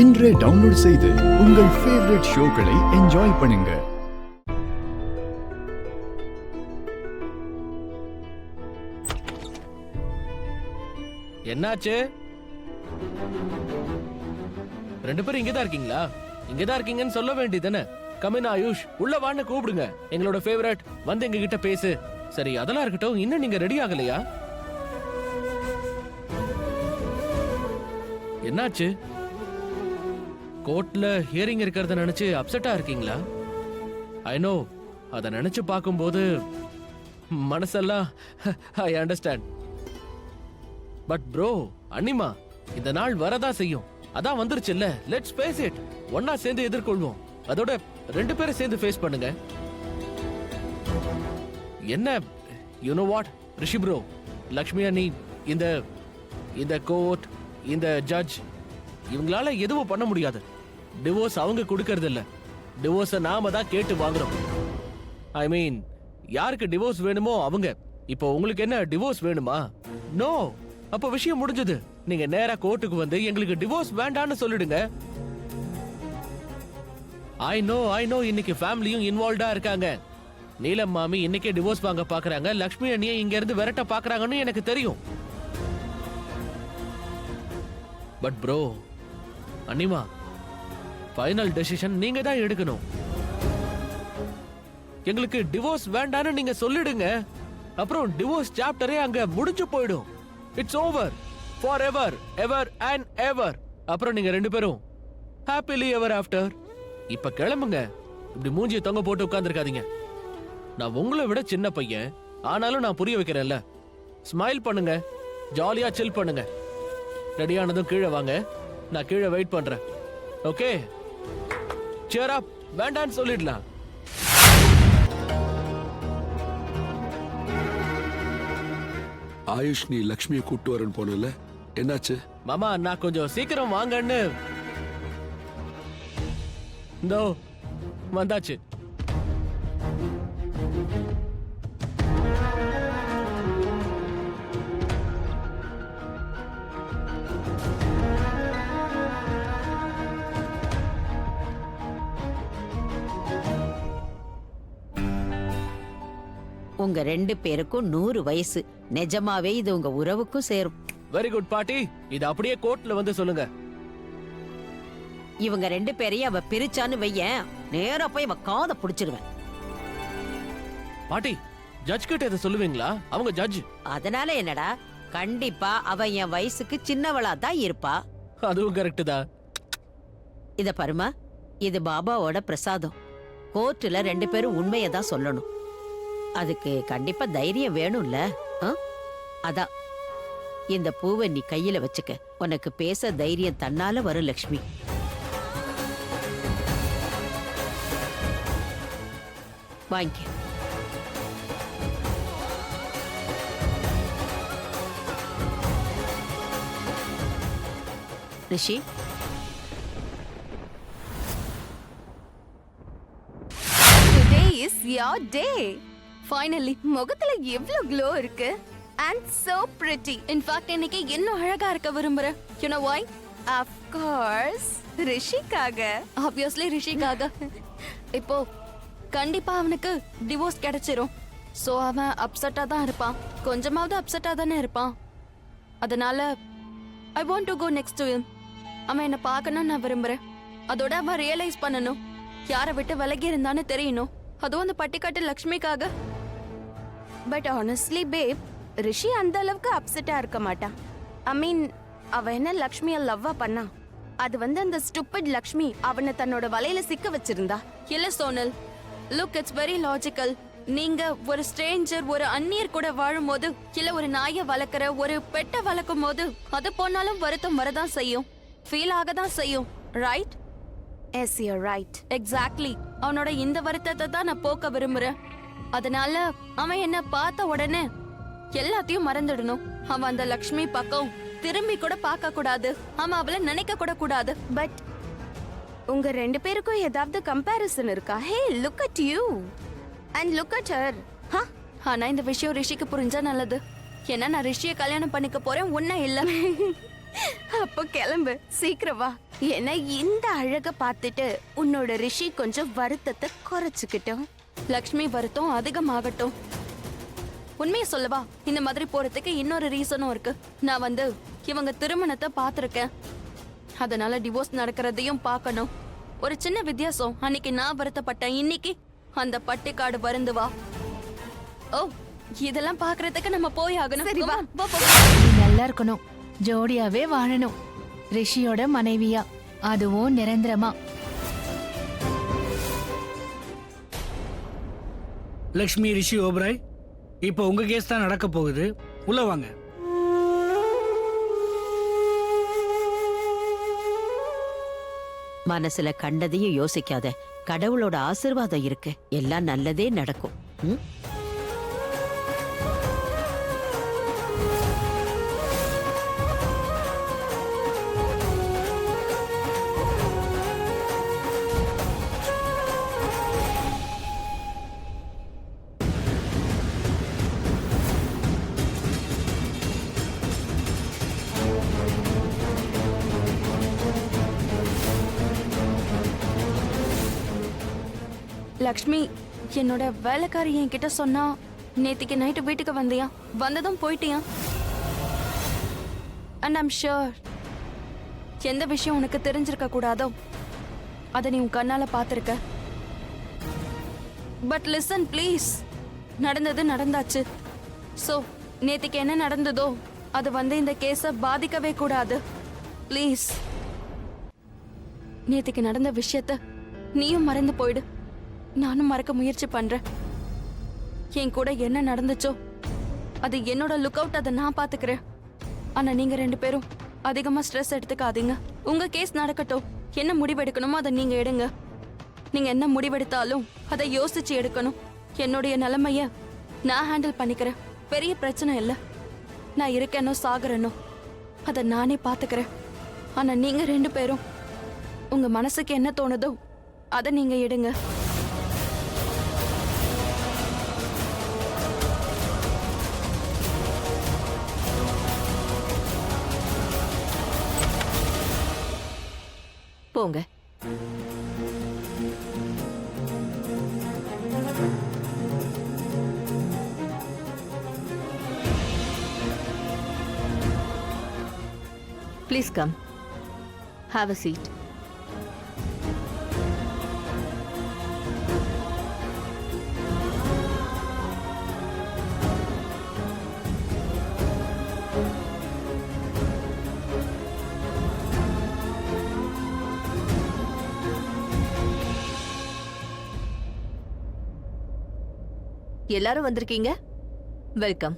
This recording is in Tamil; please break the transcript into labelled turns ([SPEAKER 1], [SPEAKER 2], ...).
[SPEAKER 1] இன்றே டவுன்லோட் செய்து உங்கள் ஃபேவரட் ஷோக்களை என்ஜாய் பண்ணுங்க.
[SPEAKER 2] என்னாச்சு? ரெண்டு பேரும் இங்கதான் இருக்கீங்களா? இங்கதான் இருக்கீங்கன்னு சொல்ல வேண்டியதானே? கமின் ஆயுஷ், உள்ள வான்னு கூப்பிடுங்க. எங்களோட ஃபேவரட் வந்து எங்க கிட்ட பேசு. சரி, அதெல்லாம் இருக்கட்டும். இன்னும் நீங்க ரெடி ஆகலையா? என்னாச்சு? கோர்ட்ல ஹியரிங் இருக்கிறத நினைச்சு அப்செட்டா இருக்கீங்களா? ஐ நோ, அத நினைச்சு பார்க்கும்போது மனசெல்லாம் ஐ அண்டர்ஸ்டாண்ட். பட் ப்ரோ, அண்ணிமா, இந்த நாள் வரதா செய்யும். அதான் வந்துருச்சுல்ல, லெட்ஸ் ஃபேஸ் இட். ஒன்னா சேர்ந்து எதிர்கொள்வோம். அதோட ரெண்டு பேரும் சேர்ந்து ஃபேஸ் பண்ணுங்க. என்ன, you know what Rishi bro, Lakshmi அண்ணி, இந்த கோர்ட், இந்த ஜட்ஜ், இவங்களால எதுவும் பண்ண முடியாது. டிவோர்ஸ் அவங்க கொடுக்கறது இல்ல, டிவோர்ஸ நாம தான் கேட்டு வாங்குறோம். ஐ மீன், யாருக்கு டிவோர்ஸ் வேணுமோ அவங்க. இப்போ உங்களுக்கு என்ன டிவோர்ஸ் வேணுமா? நோ. அப்ப விஷயம் முடிஞ்சது. நீங்க நேரா கோர்ட்டுக்கு வந்து எங்களுக்கு டிவோர்ஸ் வேண்டான்னு சொல்லிடுங்க. ஐ நோ இன்னைக்கு ஃபேமிலியும் இன்வால்வ்டா இருக்காங்க. நீலம் மாமி இன்னைக்கே டிவோர்ஸ் வாங்க பாக்குறாங்க. லக்ஷ்மி அண்ணியை இங்க இருந்து விரட்ட பாக்குறாங்கன்னு எனக்கு தெரியும். பட் ப்ரோ, அண்ணிமா, ஃபைனல் டெசிஷன் நீங்க தான் எடுக்கணும். எங்களுக்கு டிவோர்ஸ் வேண்டான்னு நீங்க சொல்லிடுங்க. அப்புறம் டிவோர்ஸ் சாப்டரே அங்க முடிஞ்சு போயிடும். It's over for ever, ever and எவர். அப்புறம் நீங்க ரெண்டு பேரும் ஹாப்பிலி எவர் ஆஃப்டர். இப்ப கிளம்புங்க. இப்படி மூஞ்சியை தொங்க போட்டு உட்கார்ந்துருக்காதீங்க. நான் உங்களை விட சின்ன பையன், ஆனாலும் நான் புரிய வைக்கிறேன்ல. ஸ்மைல் பண்ணுங்க, ஜாலியா சில் பண்ணுங்க. ரெடியானதும் கீழே வாங்க, நான் கீழே வெயிட் பண்றேன். Okay, cheer up. வேண்டான்னு சொல்லிடலாம்.
[SPEAKER 3] ஆயுஷ், நீ லக்ஷ்மியை கூட்டு வரேன்னு போனல, என்னாச்சு?
[SPEAKER 2] மாமா, நான் கொஞ்சம் சீக்கிரம் வாங்கன்னு இந்தோ வந்தாச்சு.
[SPEAKER 4] உங்க ரெண்டு பேருக்கும் 100 வயசு. நிஜமாவே இது உங்க உறவுக்கும் சேரும்.
[SPEAKER 2] வெரி குட் பாட்டி. இது அப்படியே கோர்ட்ல வந்து சொல்லுங்க.
[SPEAKER 4] இவங்க ரெண்டு பேரையும் அவ பிரிச்சான்னு வையேன், நேரா போய் அவ காதை புடிச்சிருவேன்.
[SPEAKER 2] பாட்டி, ஜட்ஜ் கிட்ட இதை சொல்லுவீங்களா? அவங்க ஜட்ஜ்.
[SPEAKER 4] அதனால என்னடா, கண்டிப்பா அவ என் வயசுக்கு சின்னவளா தான் இருப்பா.
[SPEAKER 2] அதுவும் கரெக்ட் தான்.
[SPEAKER 4] இத பாருமா, இது பாபாவோட பிரசாதம். கோர்ட்டுல ரெண்டு பேரும் உண்மையை தான் சொல்லணும். அதுக்கு கண்டிப்பா தைரியம் வேணும்ல. அதான் இந்த பூவை நீ கையில வச்சுக்க. உனக்கு பேச தைரியம் தன்னால வரும் லக்ஷ்மி. வாங்கிக்க. ரிஷி,
[SPEAKER 5] Today is your day. Finally, முகத்துல எவ்ளோ glow இருக்கு. And so pretty. In fact, இன்னைக்கு இன்னும் அழகா இருக்க விரும்புறேன். You know why? Of course, ரிஷிக்காக. Obviously, ரிஷிக்காக. இப்போ கண்டிப்பா அவனுக்கு டிவோர்ஸ் கிடைச்சிரும். சோ அவன் அப்செட்டா தான் இருப்பான். கொஞ்சமாவது அப்செட்டா தானே இருப்பான். அதனால I want to go next to him. அவன் என்ன பார்க்கணும்னு நான் விரும்புறேன். அதோட அவன் ரியலைஸ் பண்ணணும், யாரை விட்டு விலகி இருந்தான்னு தெரியணும். அதுவும் அந்த பட்டிக்காட்டு லக்ஷ்மிக்காக. பட் ஆனஸ்ட்லி பேப், ரிஷி அந்த அளவுக்கு அப்செட்டா இருக்க மாட்டான். ஐ மீன், அவ என்ன லக்ஷ்மியை லவ்வா பண்ணா, அது அந்த ஸ்டூபிட் லக்ஷ்மி அவனை தன்னோட வலையில சிக்க வச்சிருந்தா. இல்ல Sonal, look, it's very logical. நீங்க ஒரு ஸ்ட்ரேஞ்சர், ஒரு அந்நியர் கூட வாழும் போது, இல்ல ஒரு நாயை வளர்க்குற, ஒரு பெட்டை வளர்க்கும் போது, அது போனாலும் வருத்தம் வரதான் செய்யும், ஃபீல் ஆகதான் செய்யும், right? Yes, you are right. Exactly. அவனோட இந்த வருத்தத்தை தான் நான் போக்க விரும்புறேன். அதனால அவன் என்ன பார்த்த உடனே எல்லாத்தையும் மறந்துடணும். அவன் அந்த லக்ஷ்மி பக்கம் திரும்பி கூட பார்க்க கூடாது. அவன் அவளை நினைக்க கூட கூடாது. பட் உங்க ரெண்டு பேருக்கும் ஏதாவது கம்பேரிசன் இருக்கா? Hey, look at you and look at her. ஆனா இந்த விஷயம் ரிஷிக்கு புரிஞ்சா நல்லது. ஏன்னா நான் ரிஷியை கல்யாணம் பண்ணிக்க போறேன், உன்ன இல்ல. அப்போ கிளம்பு, சீக்கிரம் வா. ஏன்னா இந்த அழக பார்த்துட்டு உன்னோட ரிஷி கொஞ்சம் வருத்தத்தை குறைச்சுக்கிட்டோம். லக்ஷ்மி வருத்தம் அதிகமாகட்டும். உண்மையை சொல்லவா, இந்த மாதிரி போறதுக்கு இன்னொரு ரீசனும் இருக்கு. நான் இவங்க திருமணத்தை பார்த்திருக்கேன். அதனால டிவோர்ஸ் நடக்கிறதையும் பார்க்கணும். ஒரு சின்ன வித்தியாசம். அன்னைக்கு நான் வருத்தப்பட்டேன், இன்னைக்கு அந்த பட்டிக்காடு வருந்துவா. ஓ, இதெல்லாம் பாக்குறதுக்கு நம்ம போய் ஆகணும். சரி வா.
[SPEAKER 6] நீ நல்லா இருக்கணும், ஜோடியாவே வாழணும், ரிஷியோட மனைவியா, அதுவும் நிரந்தரமா.
[SPEAKER 7] லக்ஷ்மி ரிஷி ஓபராய், இப்போ உங்க கேஸ் தான் நடக்க போகுது. உள்ள வாங்க.
[SPEAKER 4] மனசுல கண்டதையும் யோசிக்காத. கடவுளோட ஆசீர்வாதம் இருக்கு, எல்லாம் நல்லதே நடக்கும். ம்?
[SPEAKER 5] லக்ஷ்மி, என்னோட வேலைக்காரி என்கிட்ட சொன்னா நேத்திக்கு நைட்டு வீட்டுக்கு வந்தியா, வந்ததும் போயிட்டியா. அண்ட் ஐம் ஷூர் எந்த விஷயம் உனக்கு தெரிஞ்சிருக்க கூடாதோ அதை நீ உன் கண்ணால பார்த்திருக்க. பட் லிசன் ப்ளீஸ், நடந்தது நடந்தாச்சு. ஸோ நேத்திக்கு என்ன நடந்ததோ அது இந்த கேஸை பாதிக்கவே கூடாது. ப்ளீஸ், நேத்திக்கு நடந்த விஷயத்த நீயும் மறந்து போயிடு. நானும் மறக்க முயற்சி பண்றேன். என் கூட என்ன நடந்துச்சோ அது என்னோட லுக் அவுட், அதை நான் பாத்துக்கிறேன். ஆனா நீங்க 2 பேரும் அதிகமா ஸ்ட்ரெஸ் எடுத்துக்காதீங்க. உங்க கேஸ் நடக்கட்டும். என்ன முடிவெடுக்கணுமோ அதை நீங்க எடுங்க. நீங்க என்ன முடிவெடுத்தாலும் அதை யோசிச்சு எடுக்கணும். என்னுடைய நிலைமைய நான் ஹேண்டில் பண்ணிக்கிறேன். பெரிய பிரச்சனை இல்லை. நான் இருக்கேனோ சாகுறேனோ அதை நானே பாத்துக்கிறேன். ஆனா நீங்க 2 பேரும் உங்க மனசுக்கு என்ன தோணுதோ அதை நீங்க எடுங்க.
[SPEAKER 4] போங்க.
[SPEAKER 8] Please come. Have a seat. எல்லாரும் வந்திருக்கீங்க. வெல்கம்.